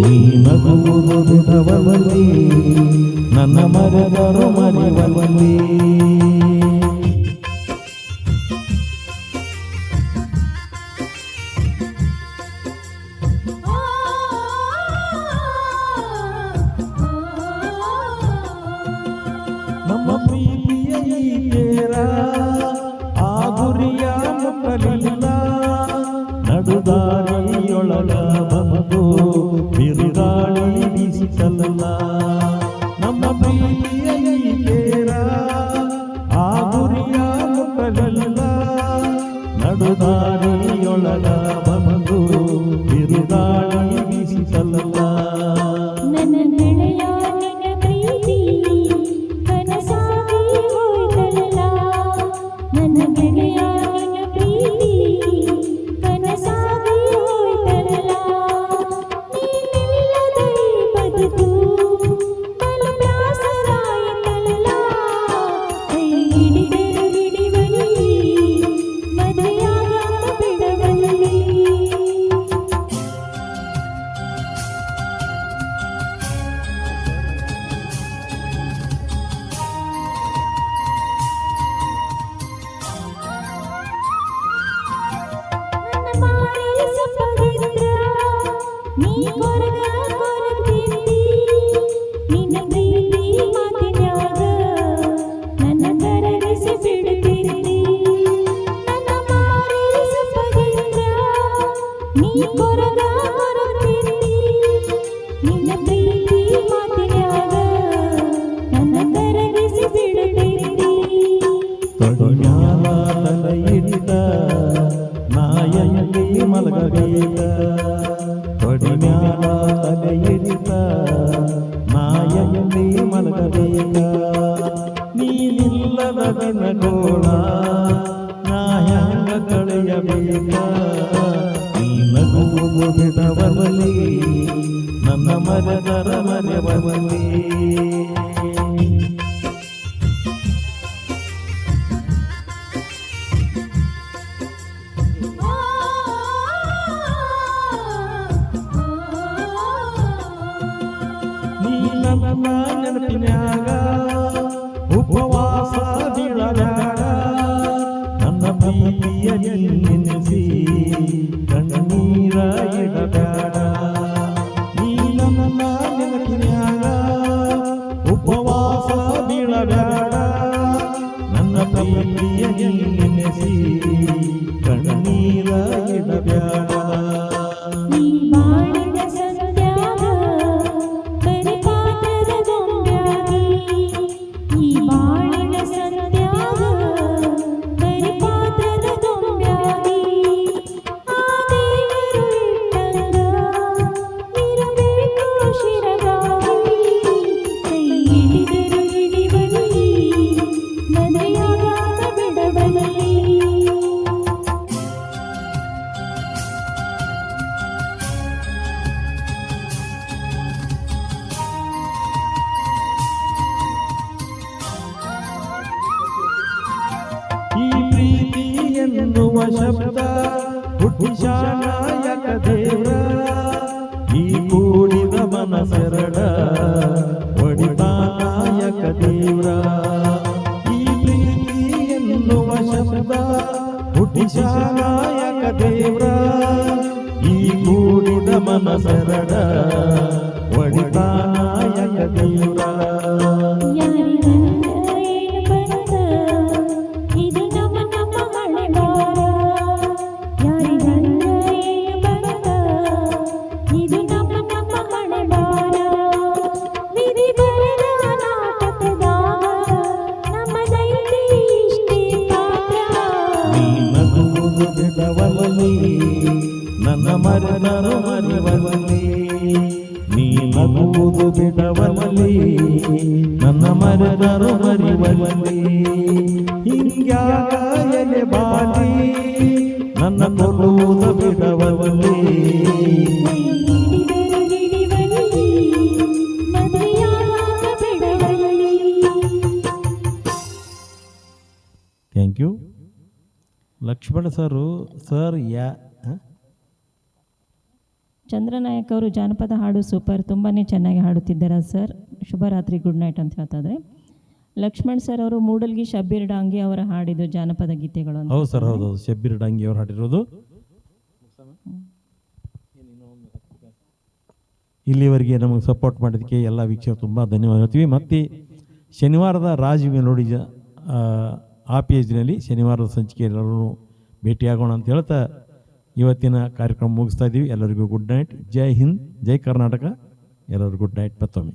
ನೀ ನಗುವುದು ಬಿಡವಲ್ಲಿ ನನ್ನ ಮರದರು ಮರಿವಲ್ಲಿ. ನಮ್ಮ ಪ್ರೀತಿಯ ಈ ತೇರ ಆ ಗುರಿಯ ಮುಟ್ಟಲಿಲ್ಲ, ನಡುದಾರಿಯೊಳಗ ಬಂದು ಬಿರುಗಾಳಿ ಬೀಸಿತಲ್ಲ. ನಮ್ಮ ಪ್ರೀತಿಯ ಈ ತೇರ ಆ ಗುರಿಯ ಮುಟ್ಟಲಿಲ್ಲ, ನಡುದಾರಿಯೊಳಗ ಬಂದು ಬಿರುಗಾಳಿ ಬೀಸಿತಲ್ಲ. ನನ್ನ ಗೆಳೆಯ ನಿನ್ನ ಪ್ರೀತಿ ಕನಸಾಗಿ ಹೋಯ್ತಲ್ಲ, ನನ್ನ ಗೆಳೆಯ ನಿನ್ನ ಪ್ರೀತಿ ಕನಸಾಗಿ ಹೋಯ್ತಲ್ಲ. ನೀನಿಲ್ಲದ ಈ ಬದುಕು ಬಲು ಬ್ಯಾಸರಾಯಿತಲ್ಲ, ಕೈ ಹಿಡಿದರು ಹಿಡಿವಲ್ಲಿ ಮದುವೆಯಾಗಾಕ ಬಿಡವಲ್ಲಿ. ಗೋಳ ನಾ ಹ್ಯಾಂಗ ಕಳೆಯಬೇಕ ನೀ ನಗುವುದು ಬಿಡವಲ್ಲಿ ನನ್ನ ಮರೆದರ ಮರೆವಲ್ಲಿ ನೀ ನನ್ನ ನೆನಪಿನ್ಯಾಗ ಉಪವಾಸ ಬೀಳಬ್ಯಾಡ ನನ್ನ ಪ್ರೀತಿಯ ನೆನೆಸಿ ಕಣ್ಣೀರ ಇಡಬ್ಯಾಡ ನೀ ನನ್ನ ನೆನಪಿನ್ಯಾಗ ಉಪವಾಸ ಬೀಳಬ್ಯಾಡ ನನ್ನ ಪ್ರೀತಿಯ ನೆನೆಸಿ ಕಣ್ಣೀರ ಇಡಬ್ಯಾಡ ನೀ ಮಾಡಿದ ಸಂತ್ಯಾಗ ಬರಿ ಪಾತ್ರದ ಗೊಂಬ್ಯಾಗಿ ನೀ ಮಾಡಿದ ಸಂತ್ಯಾಗ ಬರಿ ಪಾತ್ರದ ಗೊಂಬ್ಯಾಗಿ ಆ ದೇವರು ಇಟ್ಟಂಗ ಇರಬೇಕು ಶಿರಗಾಗಿ ಕೈ ಹಿಡಿದರು ಹಿಡಿಬಲ್ಲಿ ಮನೆಯಾಗಾದ ಬಿಡಬಲ್ಲಿ ಈ ಪ್ರೀತಿ ಎನ್ನುವ ಶಬ್ದ ಹುಟ್ಟಿಶಾನಾಯಕ ದೇವ್ರ ಈ ಕೂಡಿದ ಮನಸೆರಡ ಒಡಿತಾನಾಯಕ ದೇವ್ರ ಈ ಪ್ರೀತಿ ಎನ್ನುವ ಶಬ್ದ ಹುಟ್ಟಿಶಾನಾಯಕ ದೇವ್ರ ಈ ಕೂಡಿದ ಮನಸೆರಡ ಒಡಿತಾನಾಯಕ ದೇವ್ರ ಇದು ನಮ್ಮ ಹಣೆ ಬಾರ ಯಾರಿಗಂದ ಏನು ಬರದ ಇದು ನಮ್ಮ ಹಣೆ ಬಾರ ವಿಧಿ ಬರೆದ ನಾಟಕದಾಗ ನಮ್ಮದೈತಿ ಇಷ್ಟೇ ಪಾತ್ರ ನೀ ನಗುವುದು ಬಿಡವಲ್ಲಿ ನನ್ನ ಮರೆದರು ಮರಿವಲ್ಲಿ ನೀ ನಗುವುದು ಬಿಡವಲ್ಲಿ ನನ್ನ ಮರೆದರು ಮರಿವಲ್ಲಿ ಹಿಂಗ್ಯಾಗ ಎಲೆ ಬಾಲಿ ನನ್ನ ಕೊಲ್ಲುವುದು ಬಿಡವಲ್ಲಿ ಹಿಡಿದರು ಹಿಡಿಬಲ್ಲಿ ಮದುವೆಯಾಗಾಕ ಬಿಡಬಲ್ಲಿ thank you. Lakshmana sir Chandranayak ಅವರು ಜಾನಪದ ಹಾಡು ಸೂಪರ್, ತುಂಬಾ ಚೆನ್ನಾಗಿ ಹಾಡುತ್ತಿದ್ದಾರೆ ಸರ್. ಶುಭರಾತ್ರಿ, ಗುಡ್ ನೈಟ್ ಅಂತ ಹೇಳ್ತಾ ಇದ್ದಾರೆ. ಲಕ್ಷ್ಮಣ್ ಸರ್ ಅವರು ಮೂಡಲ್ಗಿ ಶಬ್ಬೀರ್ ಡಾಂಗಿ ಅವರ ಹಾಡಿದ್ದು ಜಾನಪದ ಗೀತೆಗಳು ಅಂತ. ಹೌದು ಸರ್, ಹೌದು, ಶಬ್ಬೀರ್ ಡಾಂಗಿ ಅವ್ರು ಹಾಡಿರೋದು. ಇಲ್ಲಿವರೆಗೆ ನಮಗೆ ಸಪೋರ್ಟ್ ಮಾಡೋದಕ್ಕೆ ಎಲ್ಲ ವೀಕ್ಷಕರು ತುಂಬ ಧನ್ಯವಾದ ಹೇಳ್ತೀವಿ. ಮತ್ತು ಶನಿವಾರದ ರಾಜ್ ಮೆಲೋಡಿ ಆ ಪೇಜ್ನಲ್ಲಿ ಶನಿವಾರದ ಸಂಚಿಕೆ ಎಲ್ಲರೂ ಭೇಟಿಯಾಗೋಣ ಅಂತ ಹೇಳ್ತಾ ಇವತ್ತಿನ ಕಾರ್ಯಕ್ರಮ ಮುಗಿಸ್ತಾ ಇದ್ದೀವಿ. ಎಲ್ಲರಿಗೂ ಗುಡ್ ನೈಟ್. ಜೈ ಹಿಂದ್, ಜೈ ಕರ್ನಾಟಕ. ಎಲ್ಲರಿಗೂ ಗುಡ್ ನೈಟ್ ಮತ್ತೊಮ್ಮೆ.